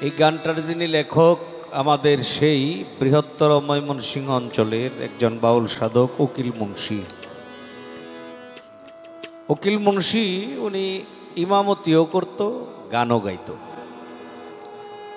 এই গানটার যিনি লেখক আমাদের সেই বৃহত্তর ময়মনসিংহ অঞ্চলের একজন বাউল সাধক উকিল মুন্সি। উকিল মুন্সি উনি ইমামতিও করত, গানও গাইত।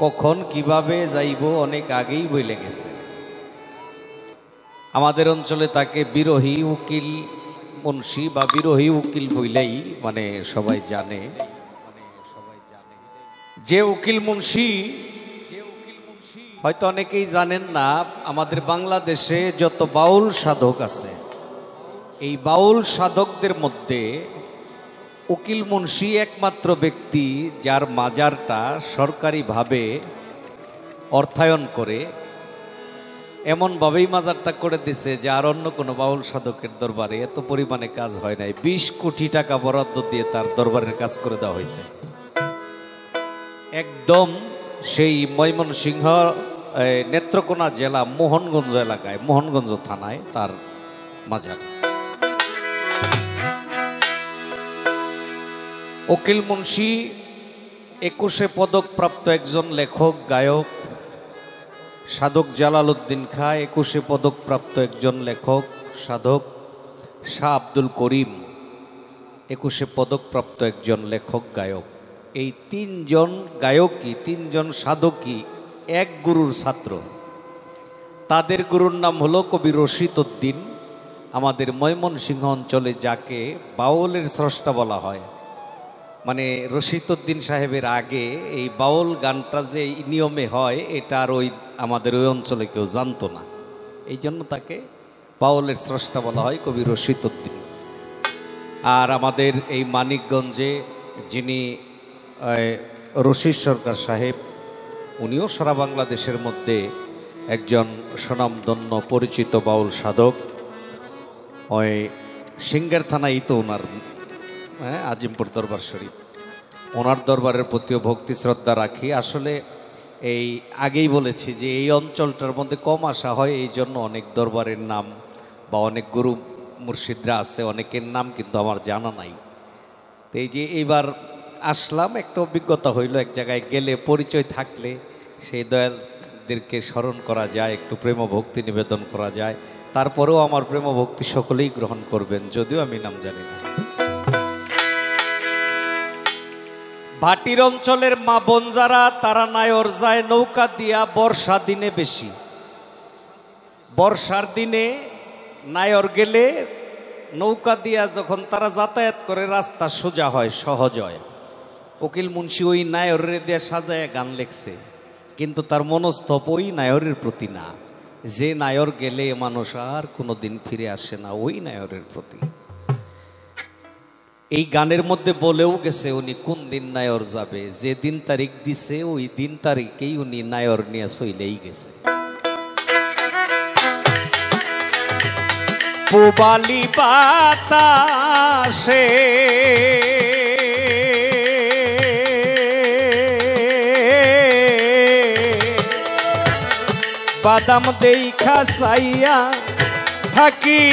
কখন কিভাবে যাইব অনেক আগেই বইলে গেছে। আমাদের অঞ্চলে তাকে বিরোহী উকিল মুন্সি বা বিরোহী উকিল বইলেই মানে সবাই জানে। যে উকিল মুন্সি হয়তো অনেকেই জানেন না, আমাদের বাংলাদেশে যত বাউল সাধক আছে এই বাউল সাধকদের মধ্যে উকিল মুন্সি একমাত্র ব্যক্তি যার মাজারটা সরকারিভাবে অর্থায়ন করে, এমনভাবেই মাজারটা করে দিছে যে আর অন্য কোনো বাউল সাধকের দরবারে এত পরিমাণে কাজ হয় নাই। 20 কোটি টাকা বরাদ্দ দিয়ে তার দরবারের কাজ করে দেওয়া হয়েছে। একদম সেই ময়মনসিংহ নেত্রকোনা জেলা মোহনগঞ্জ এলাকায়, মোহনগঞ্জ থানায় তার মাজার। উকিল মুন্সি 21 পদক প্রাপ্ত একজন লেখক, গায়ক। সাধক জালালউদ্দিন খাঁ 21 পদক প্রাপ্ত একজন লেখক, সাধক। শাহ আব্দুল করিম 21 পদক প্রাপ্ত একজন লেখক, গায়ক। এই তিনজন গায়কই, তিনজন সাধকই এক গুরুর ছাত্র। তাদের গুরুর নাম হলো কবি রশিদ উদ্দিন। আমাদের ময়মনসিংহ অঞ্চলে যাকে বাউলের স্রষ্টা বলা হয়, মানে রশিদ উদ্দিন সাহেবের আগে এই বাউল গানটা যে নিয়মে হয় এটা আর আমাদের ওই অঞ্চলে কেউ জানতো না। এই জন্য তাকে বাউলের স্রষ্টা বলা হয়, কবি রশিদ উদ্দিন। আর আমাদের এই মানিকগঞ্জে যিনি রশিদ সরকার সাহেব, উনিও সারা বাংলাদেশের মধ্যে একজন স্বনামধন্য পরিচিত বাউল সাধক। ওই সিঙ্গার থানায় তো ওনার আজিমপুর দরবার শরীফ, ওনার দরবারের প্রতিও ভক্তি শ্রদ্ধা রাখি। আসলে এই আগেই বলেছি যে এই অঞ্চলটার মধ্যে কম আসা হয়, এই জন্য অনেক দরবারের নাম বা অনেক গুরু মুর্শিদরা আছে, অনেকের নাম কিন্তু আমার জানা নাই। তো এই যে এইবার আসলাম, একটা অভিজ্ঞতা হইল, এক জায়গায় গেলে পরিচয় থাকলে সেই দয়ালদেরকে স্মরণ করা যায়, একটু প্রেম ভক্তি নিবেদন করা যায়। তারপরেও আমার প্রেম ভক্তি সকলেই গ্রহণ করবেন, যদিও আমি নাম জানি না। ভাটির অঞ্চলের মা বোন যারা, তারা নায়র যায় নৌকা দিয়া বর্ষা দিনে বেশি। বর্ষার দিনে নায়র গেলে নৌকা দিয়া যখন তারা যাতায়াত করে রাস্তা সোজা হয়, সহজ হয়। উকিল মুন্সি ওই নায়রের দিয়ে সাজায় গান লেখছে, কিন্তু তার মনস্তপ ওই নায়রের প্রতি না। যে নায়র গেলে মানুষ আর কোনোদিন ফিরে আসে না, ওই নায়রের প্রতি। এই গানের মধ্যে বলেও গেছে উনি কোন দিন নায়র যাবে, যে দিন তারিখ দিছে ওই দিন তারিখেই উনি নায়র নিয়ে চলেই গেছে। পুবালি বাতাসে বাদাম দেখা চাইয়া থাকি,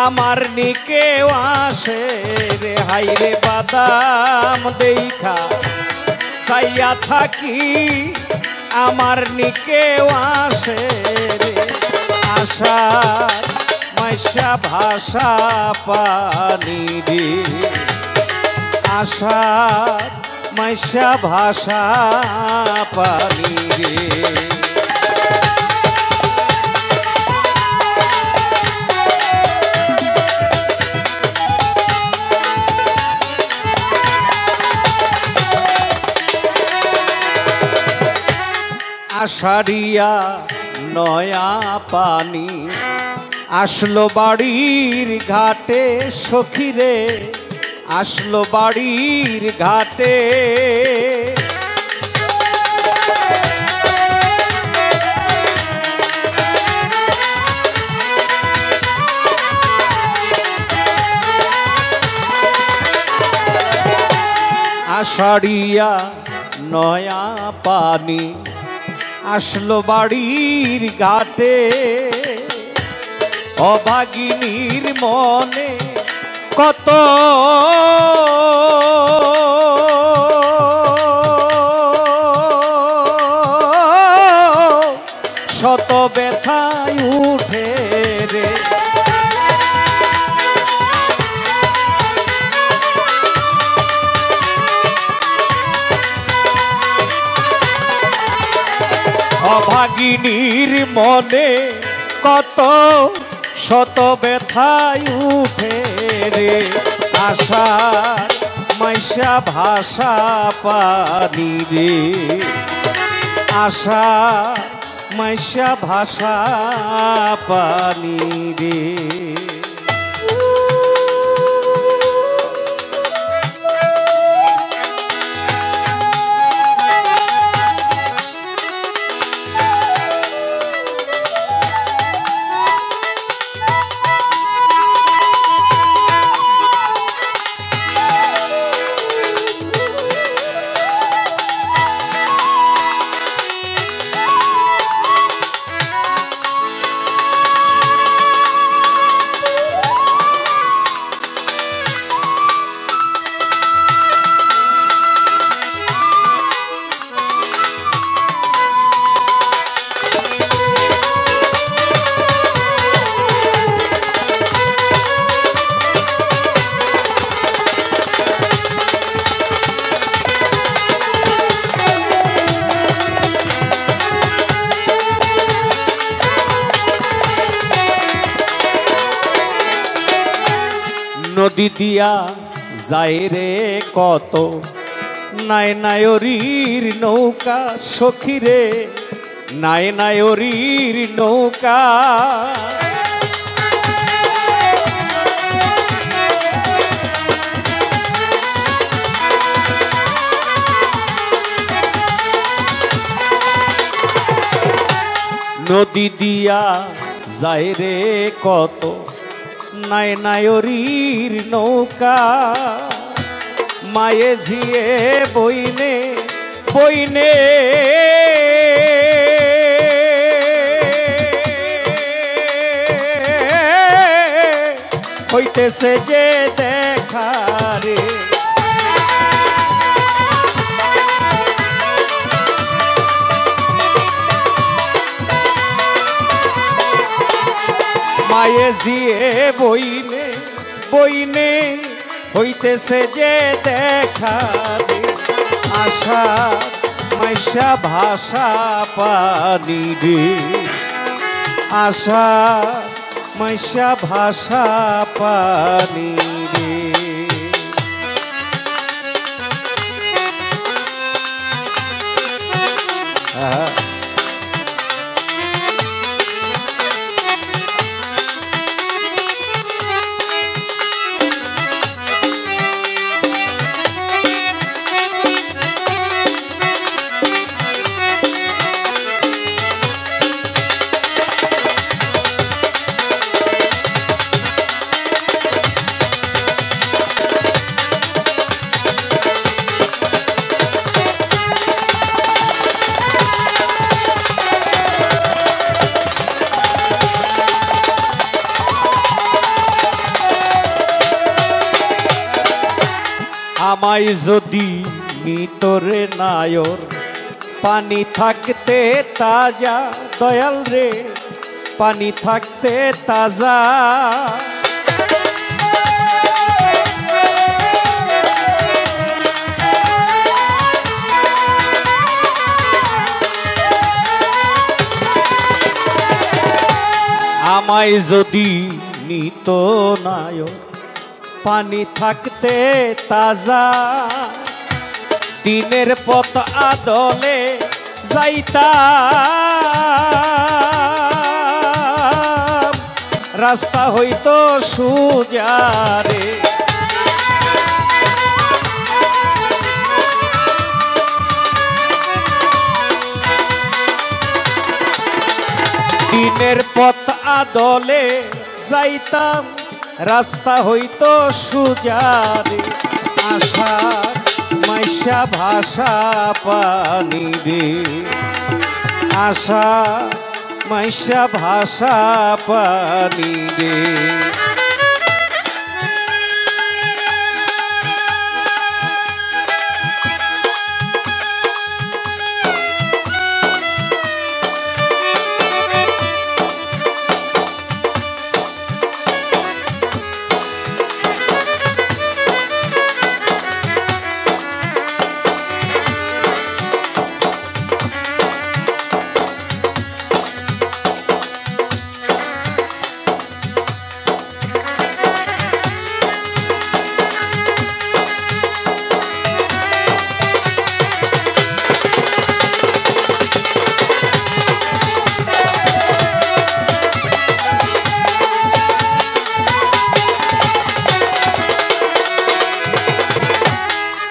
আমার নিকে আসে রে হাই রে, বাদাম দেখা চাইয়া থাকি, আমার নিকে আসে রে। আশা মাইশা ভাষা পানি রে, আশা মাইশা ভাষা পানি রে। আষাঢ়িয়া নয়া পানি আসলো বাড়ির ঘাটে, সখিরে আসলো বাড়ির ঘাটে। আষাঢ়িয়া নয়া পানি আসলো বাড়ির ঘাটে, অভাগিনীর মনে কত শত ব্যথায় উঠে রে অভাগিনীর মনে কত শত ব্যথায় উঠে রে আশা মাইশা ভাষা পানি রে আশা মাইশা ভাষা পানি রে নদী দিয়া যায় রে কত নায়নায়রীর নৌকা সখী রে নায়নায়রীর নৌকা নদী দিয়া যায় রে কত নায়নায়রীর নৌকা মায়ে ঝিয়ে বইনে বইনে হইতেছে যে দেখা রে মায়ে ঝিয়ে বইনে বইনে হইতেছে যে দেখা রে আশা মাইশা ভাষা পানি রে আশা মাইশা ভাষা পানি রে আমায় যদি নিতরে নায়র পানি থাকতে তাজা দয়াল রে পানি থাকতে তাজা আমায় যদি নিত নায়র পানি থাকতে তাজা দিনের পথ আদলে যাইতাম রাস্তা হইতো সুজারে দিনের পথ আদলে যাইতাম রাস্তা হইতো সুজারে আশা মাইশা ভাষা পানি রে আশা মাইশা ভাষা পানি রে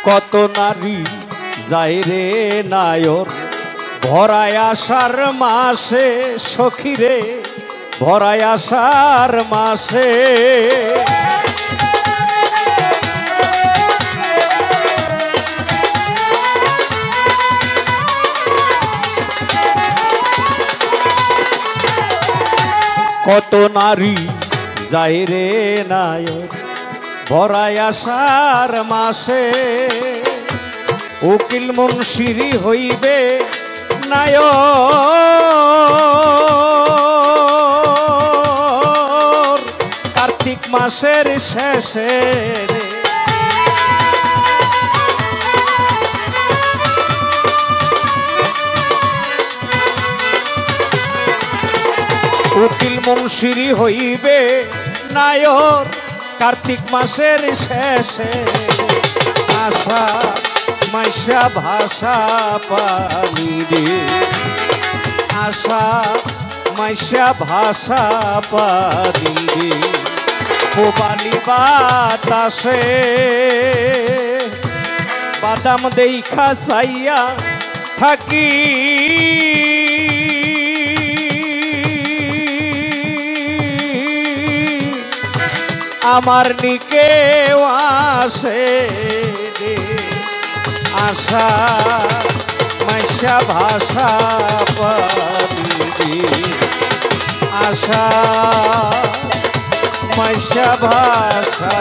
কত নারী যায় রে নায়র ভরায় আষাঢ় মাসে সখীরে ভরায় আষাঢ় মাসে কত নারী যায় রে নায়র ভরায় আষাঢ় মাসে উকিল মুন্সিরি হইবে নায়র কার্তিক মাসের শেষে উকিল মুন্সিরি হইবে নায়র কার্তিক মাসের শেষে আশা মাইশা ভাষা পানি রে আশা মাইশা ভাষা পানি রে কোবালি বাতাসে বাদাম দেখা চাইয়া থাকি আমার নিকে আসে রে আশা মাইশা ভাষা পাবি আশা মাইশা ভাষা